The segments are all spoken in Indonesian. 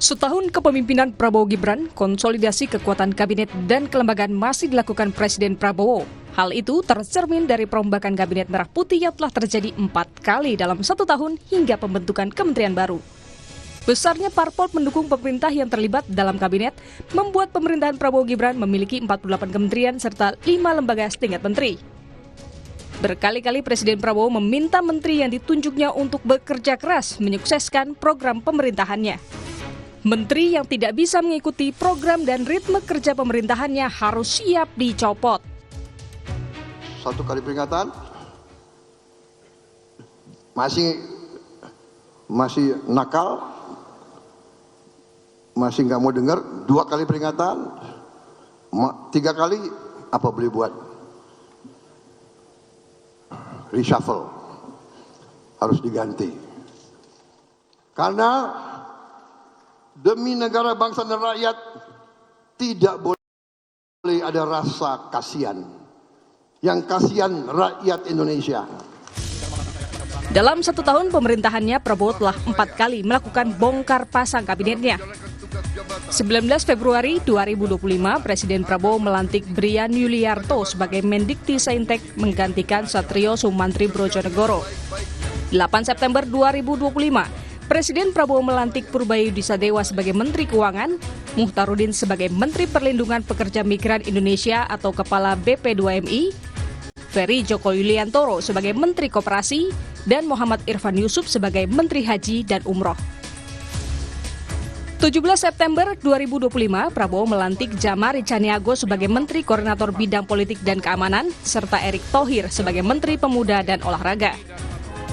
Setahun kepemimpinan Prabowo Gibran, konsolidasi kekuatan kabinet dan kelembagaan masih dilakukan Presiden Prabowo. Hal itu tercermin dari perombakan kabinet merah putih yang telah terjadi 4 kali dalam 1 tahun hingga pembentukan kementerian baru. Besarnya parpol pendukung pemerintah yang terlibat dalam kabinet membuat pemerintahan Prabowo Gibran memiliki 48 kementerian serta 5 lembaga setingkat menteri. Berkali-kali Presiden Prabowo meminta menteri yang ditunjuknya untuk bekerja keras menyukseskan program pemerintahannya. Menteri yang tidak bisa mengikuti program dan ritme kerja pemerintahannya harus siap dicopot. 1 kali peringatan, masih nakal, masih nggak mau dengar. 2 kali peringatan, 3 kali apa boleh buat? Reshuffle, harus diganti. Karena demi negara, bangsa, dan rakyat tidak boleh ada rasa kasihan. Yang kasihan rakyat Indonesia. Dalam 1 tahun pemerintahannya, Prabowo telah 4 kali melakukan bongkar pasang kabinetnya. 19 Februari 2025, Presiden Prabowo melantik Brian Yuliarto sebagai Mendikti-Saintek menggantikan Satrio Sumantri Brojonegoro. 8 September 2025, Presiden Prabowo melantik Purbayudisa Dewa sebagai Menteri Keuangan, Muhtarudin sebagai Menteri Perlindungan Pekerja Migran Indonesia atau Kepala BP2MI, Ferry Joko Yuliantoro sebagai Menteri Koperasi, dan Muhammad Irfan Yusuf sebagai Menteri Haji dan Umroh. 17 September 2025, Prabowo melantik Jamari Caniago sebagai Menteri Koordinator Bidang Politik dan Keamanan, serta Erick Thohir sebagai Menteri Pemuda dan Olahraga.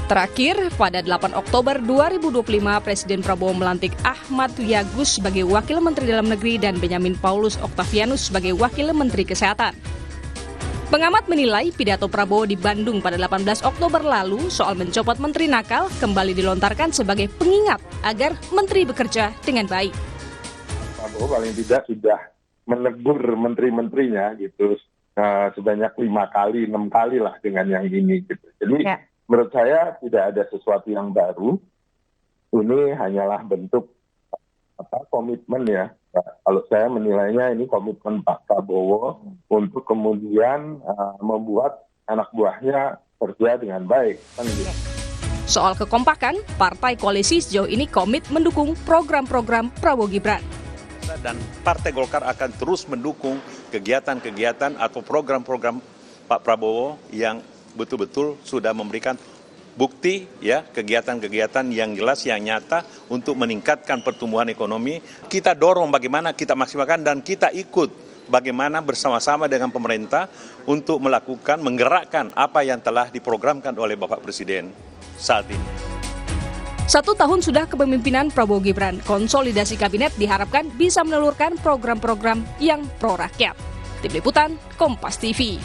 Terakhir, pada 8 Oktober 2025, Presiden Prabowo melantik Ahmad Wiyagus sebagai Wakil Menteri Dalam Negeri dan Benyamin Paulus Octavianus sebagai Wakil Menteri Kesehatan. Pengamat menilai pidato Prabowo di Bandung pada 18 Oktober lalu soal mencopot menteri nakal kembali dilontarkan sebagai pengingat agar menteri bekerja dengan baik. Prabowo paling tidak sudah menegur menteri-menterinya gitu sebanyak 5 kali, 6 kali lah dengan yang ini gitu. Jadi menurut saya tidak ada sesuatu yang baru. Ini hanyalah bentuk komitmen ya. Kalau saya menilainya ini komitmen Pak Prabowo untuk kemudian membuat anak buahnya kerja dengan baik. Soal kekompakan, partai koalisi sejauh ini komit mendukung program-program Prabowo Gibran. Dan Partai Golkar akan terus mendukung kegiatan-kegiatan atau program-program Pak Prabowo yang betul-betul sudah memberikan bukti ya, kegiatan-kegiatan yang jelas, yang nyata untuk meningkatkan pertumbuhan ekonomi. Kita dorong bagaimana kita maksimalkan dan kita ikut bagaimana bersama-sama dengan pemerintah untuk melakukan, menggerakkan apa yang telah diprogramkan oleh Bapak Presiden saat ini. 1 tahun sudah kepemimpinan Prabowo Gibran, konsolidasi kabinet diharapkan bisa menelurkan program-program yang pro rakyat. Tim Liputan, Kompas TV.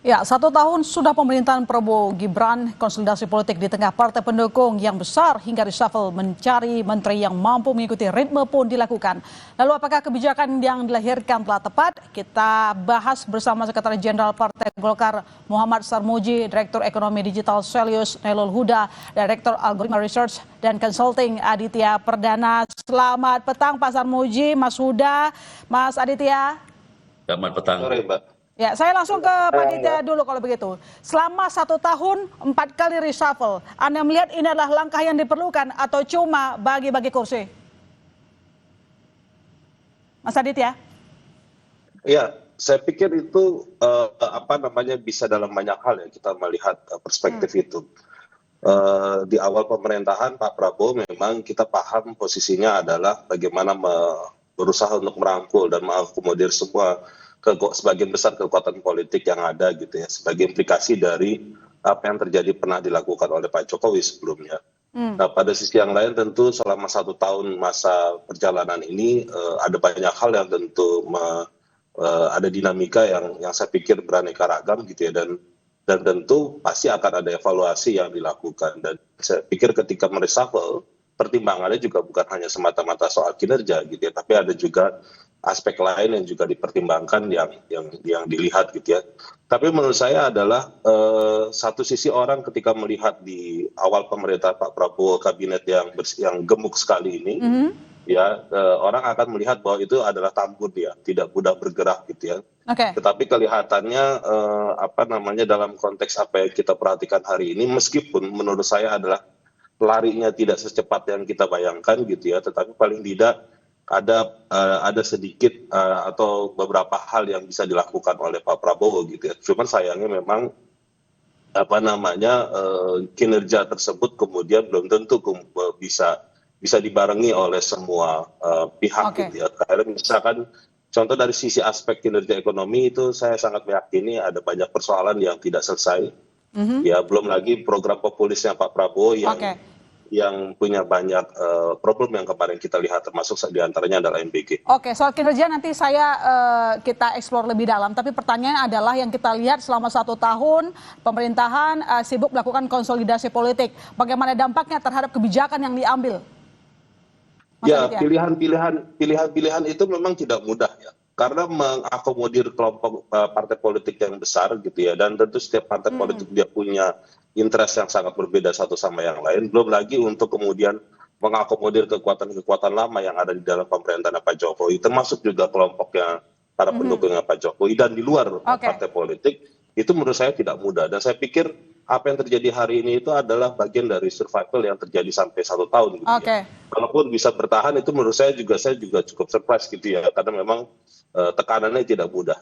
Ya, 1 tahun sudah pemerintahan Prabowo Gibran, konsolidasi politik di tengah partai pendukung yang besar hingga reshuffle mencari menteri yang mampu mengikuti ritme pun dilakukan. Lalu apakah kebijakan yang dilahirkan telah tepat? Kita bahas bersama Sekretaris Jenderal Partai Golkar Muhammad Sarmuji, Direktur Ekonomi Digital Selius Nailul Huda, Direktur Algoritma Research dan Consulting Aditya Perdana. Selamat petang Pak Sarmuji, Mas Huda, Mas Aditya. Selamat petang. Sore, Mbak. Ya, saya langsung ke Pak Aditya dulu kalau begitu. Selama 1 tahun, 4 kali reshuffle, Anda melihat ini adalah langkah yang diperlukan atau cuma bagi-bagi kursi? Mas Aditya? Ya, saya pikir itu bisa dalam banyak hal ya kita melihat perspektif itu. Di awal pemerintahan Pak Prabowo memang kita paham posisinya adalah bagaimana berusaha untuk merangkul dan mengakomodir semua sebagian besar kekuatan politik yang ada gitu ya, sebagai implikasi dari apa yang terjadi pernah dilakukan oleh Pak Jokowi sebelumnya. Nah, pada sisi yang lain tentu selama 1 tahun masa perjalanan ini ada banyak hal yang tentu ada dinamika yang saya pikir beraneka ragam gitu ya, dan tentu pasti akan ada evaluasi yang dilakukan, dan saya pikir ketika mereshuffle pertimbangannya juga bukan hanya semata-mata soal kinerja gitu ya, tapi ada juga aspek lain yang juga dipertimbangkan yang dilihat gitu ya. Tapi menurut saya adalah satu sisi orang ketika melihat di awal pemerintah Pak Prabowo kabinet yang gemuk sekali ini, ya orang akan melihat bahwa itu adalah tambun ya, tidak mudah bergerak gitu ya. Tetapi kelihatannya dalam konteks apa yang kita perhatikan hari ini, meskipun menurut saya adalah larinya tidak secepat yang kita bayangkan gitu ya, tetapi paling tidak ada sedikit atau beberapa hal yang bisa dilakukan oleh Pak Prabowo gitu ya. Cuman sayangnya memang kinerja tersebut kemudian belum tentu bisa dibarengi oleh semua pihak gitu ya. Karena misalkan contoh dari sisi aspek kinerja ekonomi itu saya sangat meyakini ada banyak persoalan yang tidak selesai. Ya, belum lagi program populisnya Pak Prabowo yang punya banyak problem yang kemarin kita lihat, termasuk diantaranya adalah MBG. Soal kinerja nanti kita eksplor lebih dalam. Tapi pertanyaan adalah yang kita lihat selama 1 tahun pemerintahan sibuk melakukan konsolidasi politik. Bagaimana dampaknya terhadap kebijakan yang diambil? Ya, pilihan-pilihan itu memang tidak mudah ya. Karena mengakomodir kelompok partai politik yang besar gitu ya, dan tentu setiap partai politik dia punya interest yang sangat berbeda satu sama yang lain. Belum lagi untuk kemudian mengakomodir kekuatan-kekuatan lama yang ada di dalam pemerintahan Pak Jokowi, termasuk juga kelompoknya para pendukungnya Pak Jokowi dan di luar partai politik, itu menurut saya tidak mudah. Dan saya pikir apa yang terjadi hari ini itu adalah bagian dari survival yang terjadi sampai 1 tahun gitu ya. Kalaupun bisa bertahan itu menurut saya juga cukup surprise gitu ya, karena memang tekanannya tidak mudah.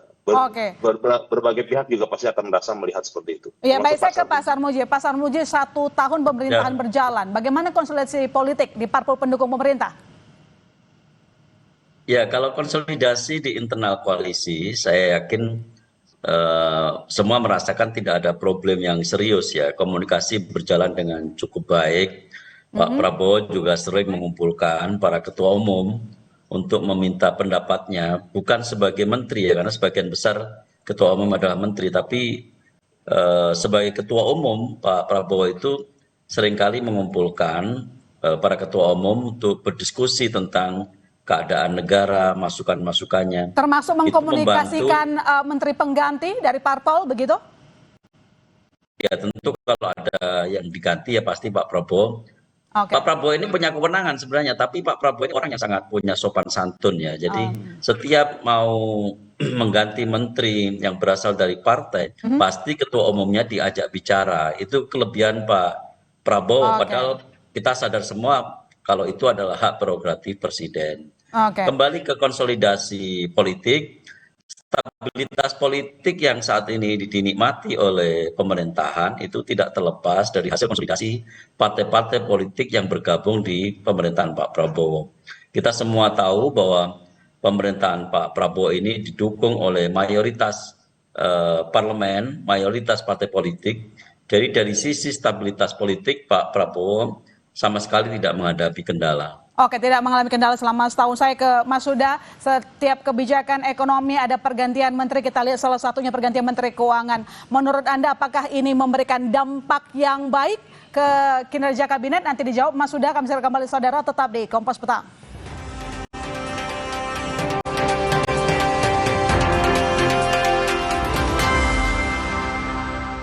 Berbagai pihak juga pasti akan merasa melihat seperti itu. Iya, baik, saya ke Pak Sarmuji. Pak Sarmuji, 1 tahun pemerintahan berjalan. Bagaimana konsolidasi politik di parpol pendukung pemerintah? Ya, kalau konsolidasi di internal koalisi, saya yakin semua merasakan tidak ada problem yang serius ya. Komunikasi berjalan dengan cukup baik. Pak Prabowo juga sering mengumpulkan para ketua umum untuk meminta pendapatnya, bukan sebagai menteri ya, karena sebagian besar ketua umum adalah menteri, tapi sebagai ketua umum Pak Prabowo itu seringkali mengumpulkan para ketua umum untuk berdiskusi tentang keadaan negara, masukan-masukannya. Termasuk mengkomunikasikan menteri pengganti dari parpol, begitu? Ya tentu kalau ada yang diganti ya pasti Pak Prabowo. Pak Prabowo ini punya kewenangan sebenarnya, tapi Pak Prabowo ini orang yang sangat punya sopan santun ya. Jadi setiap mau mengganti menteri yang berasal dari partai, pasti ketua umumnya diajak bicara. Itu kelebihan Pak Prabowo, padahal kita sadar semua kalau itu adalah hak prerogatif presiden. Kembali ke konsolidasi politik, stabilitas politik yang saat ini dinikmati oleh pemerintahan itu tidak terlepas dari hasil konsolidasi partai-partai politik yang bergabung di pemerintahan Pak Prabowo. Kita semua tahu bahwa pemerintahan Pak Prabowo ini didukung oleh mayoritas parlemen, mayoritas partai politik. Jadi dari sisi stabilitas politik Pak Prabowo sama sekali tidak menghadapi kendala. Tidak mengalami kendala selama setahun. Saya ke Mas Huda, setiap kebijakan ekonomi ada pergantian menteri, kita lihat salah satunya pergantian menteri keuangan. Menurut Anda apakah ini memberikan dampak yang baik ke kinerja kabinet? Nanti dijawab Mas Huda, kami kembali saudara, tetap di Kompas Petang.